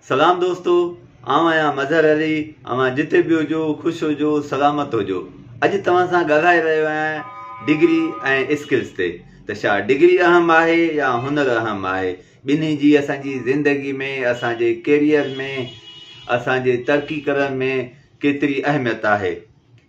सलाम दोस्तों, आऊं आहियां मज़हर अली। अवां जिथे बि हुजो, ख़ुशि हुजो, सलामत हुजो। अॼु तव्हां सां ॻाल्हाए रहियो आहियां डिग्री ऐं स्किल्स ते। त छा डिग्री अहम आहे या हुनर अहम आहे? ॿिन्ही जी असांजी ज़िंदगी में, असांजे कैरियर में, असांजे तरक़ी करण में केतिरी अहमियत आहे,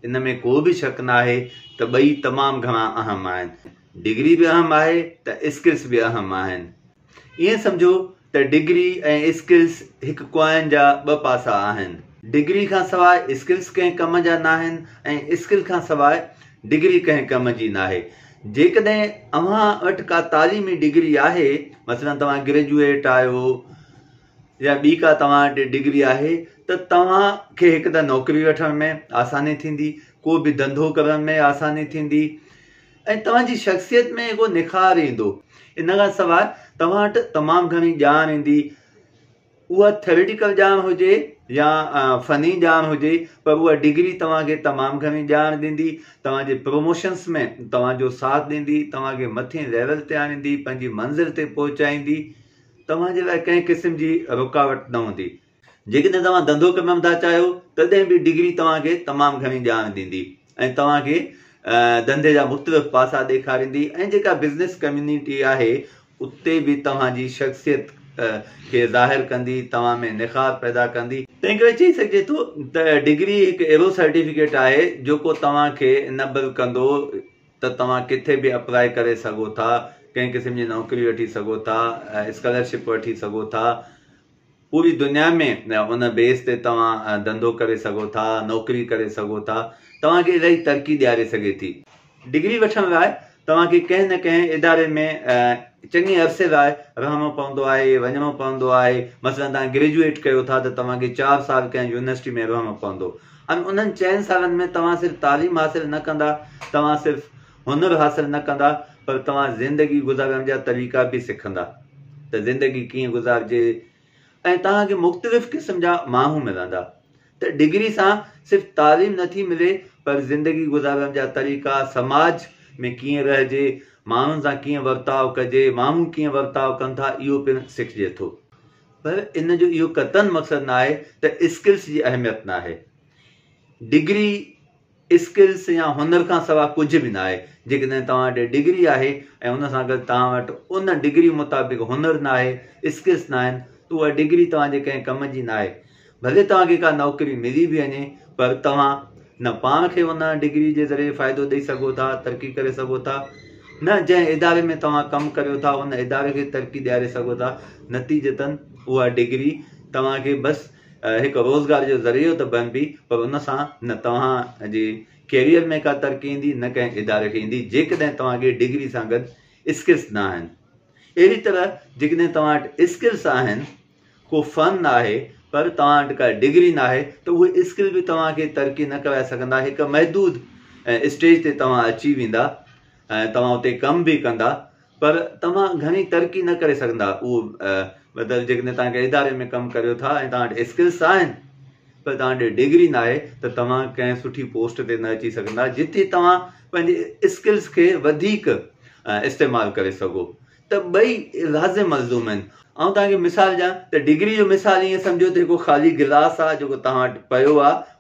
इन में को बि शक न आहे त ॿई तमामु घणा अहम आहिनि। डिग्री बि अहम आहे त स्किल्स बि अहम आहिनि। ईअं सम्झो त डिग्री ऐं स्किल्स हिकु कॉइन जा ॿ पासा आहिनि। डिग्री खां सवाइ स्किल्स कंहिं कम जा न आहिनि ऐं स्किल खां सवाइ डिग्री कंहिं कम जी न आहे। जेकॾहिं अव्हां वटि का तालीमी डिग्री आहे, मसइलन तव्हां ग्रेजुएट आहियो या ॿी का तव्हां वटि डिग्री आहे, त तव्हांखे हिकु त नौकिरी वठण में आसानी थींदी, को बि धंधो करण में आसानी थींदी ऐं तव्हांजी शख़्सियत में हिकु निखार ईंदो। इन खां सवाइ तव्हां वटि तमामु घणी ॼाण ईंदी, उहा थ्योरेटिकल ॼाण हुजे या फ़नी ॼाण हुजे, पर उहा डिग्री तव्हांखे तमामु घणी ॼाण ॾींदी, तव्हांजे प्रमोशन्स में तव्हांजो साथ ॾींदी, तव्हांखे मथे लेवल ते आणींदी, पंहिंजी मंज़िल ते पहुचाईंदी, तव्हांजे लाइ कंहिं क़िस्म जी रुकावट न हूंदी। जेकॾहिं तव्हां धंधो करणु था चाहियो, तॾहिं बि डिग्री तव्हांखे तमामु घणी ॼाण ॾींदी ऐं तव्हांखे धंधे जा मुख़्तलिफ़ पासा ॾेखारींदी ऐं जेका बिज़नेस कम्युनिटी आहे उते बि तव्हांजी शख़्सियत खे ज़ाहिर कंदी, तव्हां में निखार पैदा कंदी। तंहिं करे चई सघिजे थो त डिग्री हिकु अहिड़ो सर्टिफिकेट आहे जेको तव्हांखे नबल कंदो त तव्हां किथे बि अप्लाई करे सघो था, कंहिं क़िस्म जी नौकिरी वठी सघो था, स्कॉलरशिप वठी सघो था, पूरी दुनिया में उन बेस ते तव्हां धंधो करे सघो था, नौकिरी करे सघो था, तव्हांखे इलाही तरक़ी ॾियारे सघे थी। डिग्री वठण लाइ तव्हांखे कंहिं न कंहिं इदारे में चङे अरसे लाइ रहणो पवंदो आहे, वञिणो पवंदो आहे। मसइलन तव्हां ग्रेजुएट कयो था त तव्हांखे 4 साल कंहिं यूनिवर्सिटी में रहणो पवंदो। ऐं उन्हनि 4 सालनि में तव्हां सिर्फ़ु तालीम हासिल न कंदा, तव्हां सिर्फ़ु हुनुर हासिल न कंदा, पर तव्हां ज़िंदगी गुज़ारण जा तरीक़ा बि सिखंदा त ज़िंदगी कीअं गुज़ारिजे ऐं तव्हांखे मुख़्तलिफ़ क़िस्म जा माण्हू मिलंदा। त डिग्री सां सिर्फ़ु तालीम नथी मिले, पर ज़िंदगी गुज़ारण जा तरीक़ा, समाज में कीअं रहिजे, माण्हुनि सां कीअं वर्ताव कजे, माण्हू कीअं वर्ताव कनि था, इहो पिणु सिखिजे थो। पर इन जो इहो क़तन मक़सदु न आहे त स्किल्स जी अहमियत न आहे। डिग्री स्किल्स या हुनर खां सवाइ कुझु बि न आहे। जेकॾहिं तव्हां वटि डिग्री आहे ऐं उन सां गॾु तव्हां वटि उन डिग्री मुताबिक़ हुनर न आहे, स्किल्स न आहिनि, त उहा डिग्री तव्हांजे कंहिं कम जी न आहे। भले तव्हांखे का नौकिरी मिली बि वञे, पर तव्हां न पाण खे उन डिग्री जे ज़रिए फ़ाइदो ॾेई सघो था, तरक़ी करे सघो था, न जंहिं इदारे में तव्हां कमु करियो था उन इदारे खे तरक़ी ॾियारे सघो था। नतीजतन उहा डिग्री तव्हांखे बसि हिकु रोज़गार जो ज़रियो त बणबी, पर उन सां न तव्हांजे कैरियर में का तरक़ी ईंदी, न कंहिं इदारे खे ईंदी, जेकॾहिं तव्हांखे डिग्री सां गॾु स्किल्स न आहिनि। अहिड़ी तरह जेकॾहिं तव्हां वटि स्किल्स आहिनि, को फ़न आहे, पर तव्हां वटि का डिग्री न आहे, त उहे स्किल बि तव्हांखे तरक़ी न कराए सघंदा। हिकु महदूद स्टेज ते तव्हां अची वेंदा ऐं तव्हां उते कमु बि कंदा, पर तव्हां घणी तरक़ी न करे सघंदा। उहो मतिलबु जेकॾहिं तव्हांखे इदारे में कमु करियो था ऐं तव्हां वटि स्किल्स आहिनि, पर तव्हां वटि डिग्री न आहे, त तव्हां कंहिं सुठी पोस्ट ते न अची सघंदा जिते तव्हां पंहिंजे स्किल्स खे वधीक इस्तेमालु करे सघो। त ॿई लाज़िम मलज़ूम आहिनि। ऐं तव्हांखे मिसाल ॾियां त डिग्री जो मिसाल ईअं सम्झो त हिकु ख़ाली गिलास आहे जेको तव्हां वटि पियो आहे,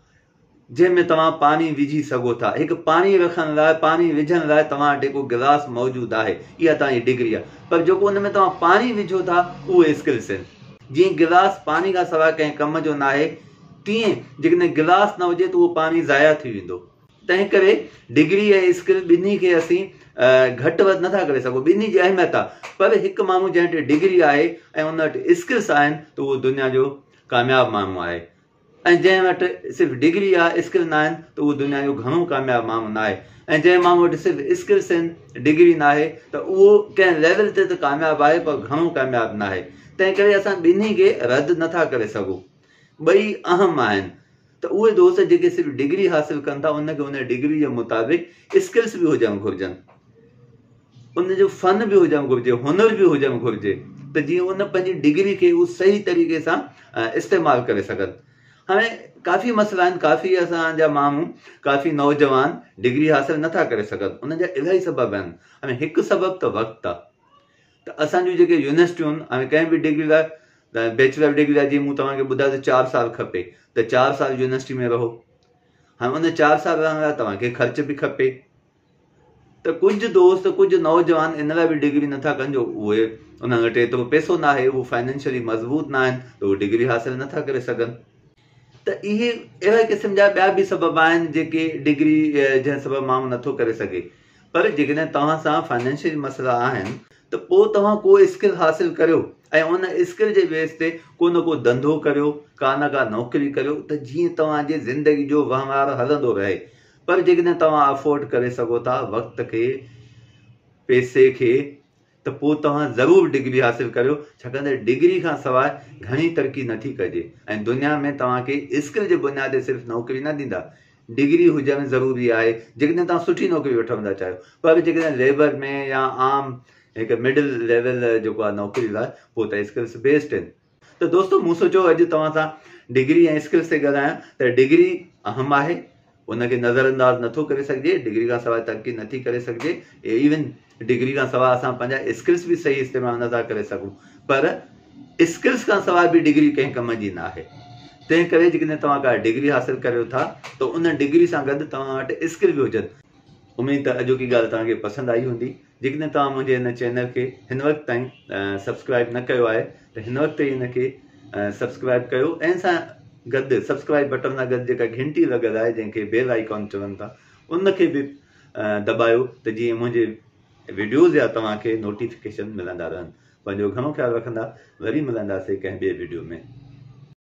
जंहिंमें तव्हां पाणी विझी सघो था। हिकु पाणी रखण लाइ, पाणी विझण लाइ तव्हां वटि हिकु गिलास मौजूदु आहे, इहा तव्हांजी डिग्री आहे। पर जेको उन में तव्हां पाणी विझो था, उहे स्किल्स आहिनि। जीअं गिलास पाणी खां सवाइ कंहिं कम जो न आहे, तीअं जेकॾहिं गिलास न हुजे त उहो पाणी ज़ाया थी वेंदो। तंहिं करे डिग्री ऐं स्किल ॿिन्ही खे असीं घटि वधि नथा करे सघूं, ॿिन्ही जी अहमियत आहे। पर हिकु माण्हू जंहिं वटि डिग्री आहे ऐं उन वटि स्किल्स आहिनि, त उहो दुनिया जो कामयाबु माण्हू आहे। ऐं जंहिं वटि सिर्फ़ु डिग्री आहे, स्किल न आहिनि, त उहो दुनिया जो घणो कामयाबु माण्हू न आहे। ऐं जंहिं माण्हू वटि सिर्फ़ु स्किल्स आहिनि, डिग्री न आहे, त उहो कंहिं लेवल ते त कामयाबु आहे, पर घणो कामयाबु न आहे। तंहिं करे असां ॿिन्ही खे रद्द नथा करे सघूं, ॿई अहम आहिनि। त उहे दोस्त जेके सिर्फ़ु डिग्री हासिल कनि था, उनखे उन डिग्री जे मुताबिक़ स्किल्स बि हुजणु घुरिजनि, उनजो फ़न बि हुजणु घुरिजे, हुनर बि हुजणु घुरिजे, त जीअं उन पंहिंजी डिग्री खे उहो सही तरीक़े सां इस्तेमालु करे सघनि। हाणे काफ़ी मसइला आहिनि, काफ़ी असांजा माण्हू, काफ़ी नौजवान डिग्री हासिल नथा करे सघनि। उन जा इलाही सबब आहिनि। हाणे हिकु सबबु त वक़्तु आहे। त असांजूं जेके यूनिवर्सिटियूं आहिनि, हाणे कंहिं बि डिग्री लाइ बैचलर डिग्री जी मूं तव्हांखे ॿुधायो त 4 साल खपे, त 4 साल यूनिवर्सिटी में रहो। हाणे उन 4 साल रहण लाइ तव्हांखे ख़र्च बि खपे। त कुझु दोस्त, कुझु नौजवान इन लाइ बि डिग्री नथा कनि जो उहे उन वटि एतिरो पैसो न आहे, उहो फाइनेंशियली मज़बूत न आहिनि, त उहे डिग्री हासिल नथा करे सघनि। त इहे अहिड़े क़िस्म जा ॿिया बि सबब आहिनि जेके डिग्री जंहिं सबबु माण्हू नथो करे सघे। पर जेकॾहिं तव्हां सां फाइनेंशियल मसइला आहिनि त पोइ तव्हां को स्किल हासिल करियो ऐं उन स्किल जे बेस ते को न को धंधो करियो, का न का नौकिरी करियो, त जीअं तव्हांजी ज़िंदगी जो वहिंवार हलंदो रहे। पर जेकॾहिं तव्हां अफोर्ड करे सघो था वक़्त खे, पैसे खे, त पोइ तव्हां ज़रूरु डिग्री हासिल करियो, छाकाणि त डिग्री खां सवाइ घणी तरक़ी नथी कजे ऐं दुनिया में तव्हांखे स्किल जे बुनियाद ते सिर्फ़ु नौकिरी न ॾींदा। डिग्री हुजणु ज़रूरी आहे जेकॾहिं तव्हां सुठी नौकिरी वठणु था चाहियो। पर जेकॾहिं लेबर में या आम हिकु मिडिल लेवल जेको आहे नौकिरी लाइ, पोइ त स्किल्स बेस्ड आहिनि। त दोस्तो, मूं सोचियो अॼु तव्हां सां डिग्री ऐं स्किल्स ते ॻाल्हायां। त डिग्री अहम आहे, उनखे नज़रअंदाज़ नथो करे सघिजे। डिग्री खां सवाइ तरक़ी नथी करे सघिजे। इवन डिग्री खां सवाइ असां पंहिंजा स्किल्स बि सही इस्तेमालु नथा करे सघूं। पर स्किल्स खां सवाइ बि डिग्री कंहिं कम जी न आहे। तंहिं करे जेकॾहिं तव्हां का डिग्री हासिल करियो था त उन डिग्री सां गॾु तव्हां वटि स्किल बि हुजनि। उमेद त अॼोकी ॻाल्हि तव्हांखे पसंदि आई हूंदी। जेकॾहिं तव्हां मुंहिंजे हिन चैनल खे हिन वक़्तु ताईं सब्सक्राइब न कयो आहे त हिन वक़्तु ई हिनखे सब्सक्राइब कयो ऐं सां गॾु सब्सक्राइब बटन सां गॾु जेका घंटी लॻल आहे जंहिंखे बेल आइकॉन चवनि था, उनखे बि दॿायो त जीअं मुंहिंजे वीडियोज़ या तव्हांखे नोटिफिकेशन मिलंदा रहनि। पंहिंजो घणो ख़्यालु रखंदा। वरी मिलंदासीं कंहिं ॿिए वीडियो में।